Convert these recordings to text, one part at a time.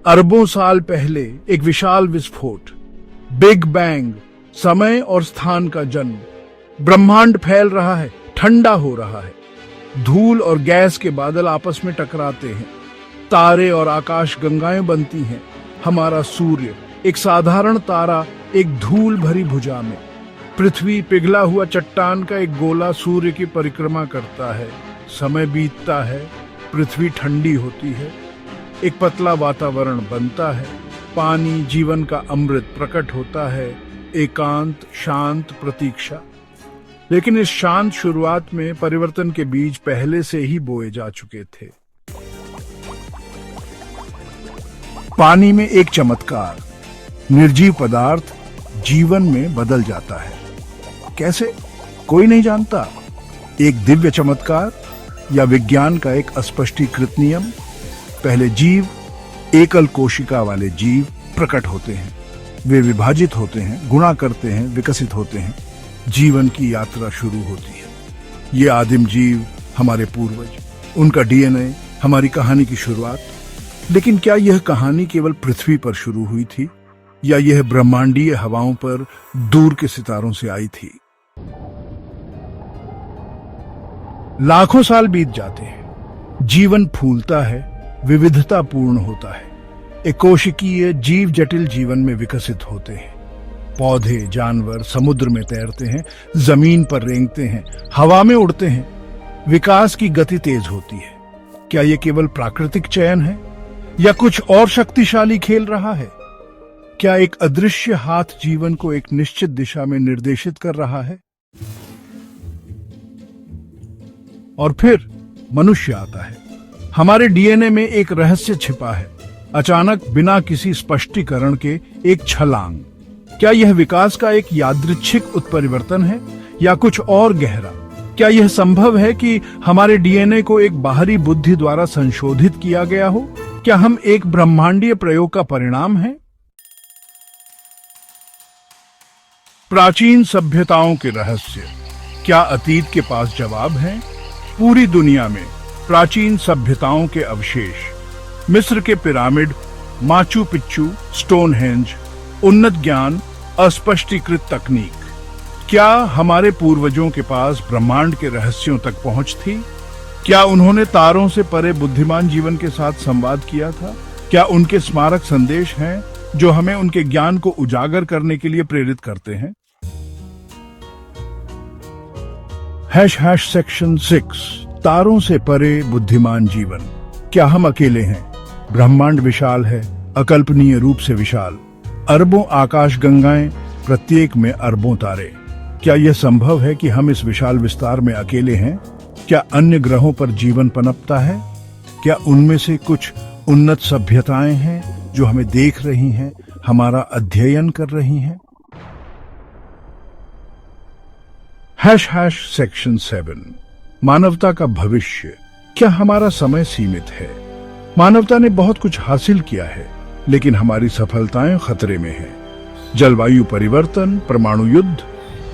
अरबों साल पहले एक विशाल विस्फोट, बिग बैंग, समय और स्थान का जन्म। ब्रह्मांड फैल रहा है, ठंडा हो रहा है, धूल और गैस के बादल आपस में टकराते हैं, तारे और आकाश गंगाएं बनती हैं। हमारा सूर्य एक साधारण तारा, एक धूल भरी भुजा में। पृथ्वी पिघला हुआ चट्टान का एक गोला सूर्य की परिक्रमा करता है। समय बीतता है, पृथ्वी ठंडी होती है, एक पतला वातावरण बनता है, पानी जीवन का अमृत प्रकट होता है, एकांत, शांत, प्रतीक्षा। लेकिन इस शांत शुरुआत में परिवर्तन के बीज पहले से ही बोए जा चुके थे। पानी में एक चमत्कार, निर्जीव पदार्थ जीवन में बदल जाता है। कैसे? कोई नहीं जानता। एक दिव्य चमत्कार या विज्ञान का एक अस्पष्टीकृत नियम। पहले जीव, एकल कोशिका वाले जीव प्रकट होते हैं। वे विभाजित होते हैं, गुणा करते हैं, विकसित होते हैं। जीवन की यात्रा शुरू होती है। ये आदिम जीव हमारे पूर्वज, उनका डीएनए हमारी कहानी की शुरुआत। लेकिन क्या यह कहानी केवल पृथ्वी पर शुरू हुई थी, या यह ब्रह्मांडीय हवाओं पर दूर के सितारों से आई थी? लाखों साल बीत जाते हैं, जीवन फूलता है, विविधता पूर्ण होता है। एकोशिकीय जीव जटिल जीवन में विकसित होते हैं। पौधे, जानवर समुद्र में तैरते हैं, जमीन पर रेंगते हैं, हवा में उड़ते हैं। विकास की गति तेज होती है। क्या यह केवल प्राकृतिक चयन है, या कुछ और शक्तिशाली खेल रहा है? क्या एक अदृश्य हाथ जीवन को एक निश्चित दिशा में निर्देशित कर रहा है? और फिर मनुष्य आता है। हमारे डीएनए में एक रहस्य छिपा है। अचानक, बिना किसी स्पष्टीकरण के एक छलांग। क्या यह विकास का एक यादृच्छिक उत्परिवर्तन है, या कुछ और गहरा? क्या यह संभव है कि हमारे डीएनए को एक बाहरी बुद्धि द्वारा संशोधित किया गया हो? क्या हम एक ब्रह्मांडीय प्रयोग का परिणाम हैं? प्राचीन सभ्यताओं के रहस्य। क्या अतीत के पास जवाब हैं? पूरी दुनिया में प्राचीन सभ्यताओं के अवशेष। मिस्र के पिरामिड, माचू पिच्चू, स्टोनहेंज। उन्नत ज्ञान, अस्पष्टीकृत तकनीक। क्या हमारे पूर्वजों के पास ब्रह्मांड के रहस्यों तक पहुंच थी? क्या उन्होंने तारों से परे बुद्धिमान जीवन के साथ संवाद किया था? क्या उनके स्मारक संदेश हैं जो हमें उनके ज्ञान को उजागर करने के लिए प्रेरित करते हैं? सेक्शन 6, तारों से परे बुद्धिमान जीवन। क्या हम अकेले हैं? ब्रह्मांड विशाल है, अकल्पनीय रूप से विशाल। अरबों आकाश गंगाएं, प्रत्येक में अरबों तारे। क्या यह संभव है कि हम इस विशाल विस्तार में अकेले हैं? क्या अन्य ग्रहों पर जीवन पनपता है? क्या उनमें से कुछ उन्नत सभ्यताएं हैं जो हमें देख रही हैं, हमारा अध्ययन कर रही हैं? सेक्शन 7, मानवता का भविष्य। क्या हमारा समय सीमित है? मानवता ने बहुत कुछ हासिल किया है, लेकिन हमारी सफलताएं खतरे में हैं। जलवायु परिवर्तन, परमाणु युद्ध,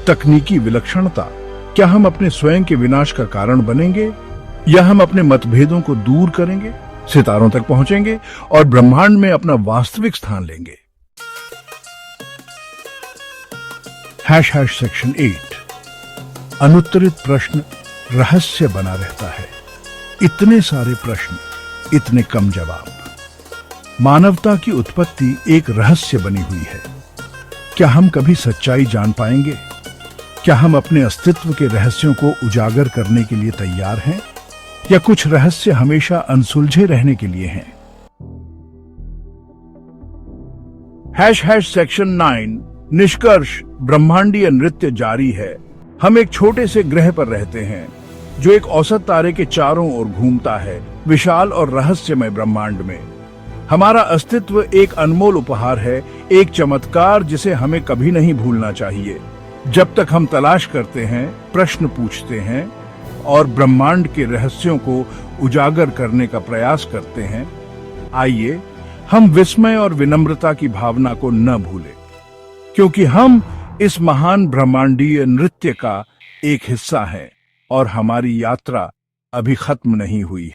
तकनीकी विलक्षणता। क्या हम अपने स्वयं के विनाश का कारण बनेंगे, या हम अपने मतभेदों को दूर करेंगे, सितारों तक पहुंचेंगे और ब्रह्मांड में अपना वास्तविक स्थान लेंगे? सेक्शन 8, अनुत्तरित प्रश्न, रहस्य बना रहता है। इतने सारे प्रश्न, इतने कम जवाब। मानवता की उत्पत्ति एक रहस्य बनी हुई है। क्या हम कभी सच्चाई जान पाएंगे? क्या हम अपने अस्तित्व के रहस्यों को उजागर करने के लिए तैयार हैं, या कुछ रहस्य हमेशा अनसुलझे रहने के लिए हैं? सेक्शन 9, निष्कर्ष, ब्रह्मांडीय नृत्य जारी है। हम एक छोटे से ग्रह पर रहते हैं जो एक औसत तारे के चारों ओर घूमता है, विशाल और रहस्यमय ब्रह्मांड में। हमारा अस्तित्व एक अनमोल उपहार है, एक चमत्कार जिसे हमें कभी नहीं भूलना चाहिए। जब तक हम तलाश करते हैं, प्रश्न पूछते हैं और ब्रह्मांड के रहस्यों को उजागर करने का प्रयास करते हैं, आइए हम विस्मय और विनम्रता की भावना को न भूलें, क्योंकि हम इस महान ब्रह्मांडीय नृत्य का एक हिस्सा है और हमारी यात्रा अभी खत्म नहीं हुई है।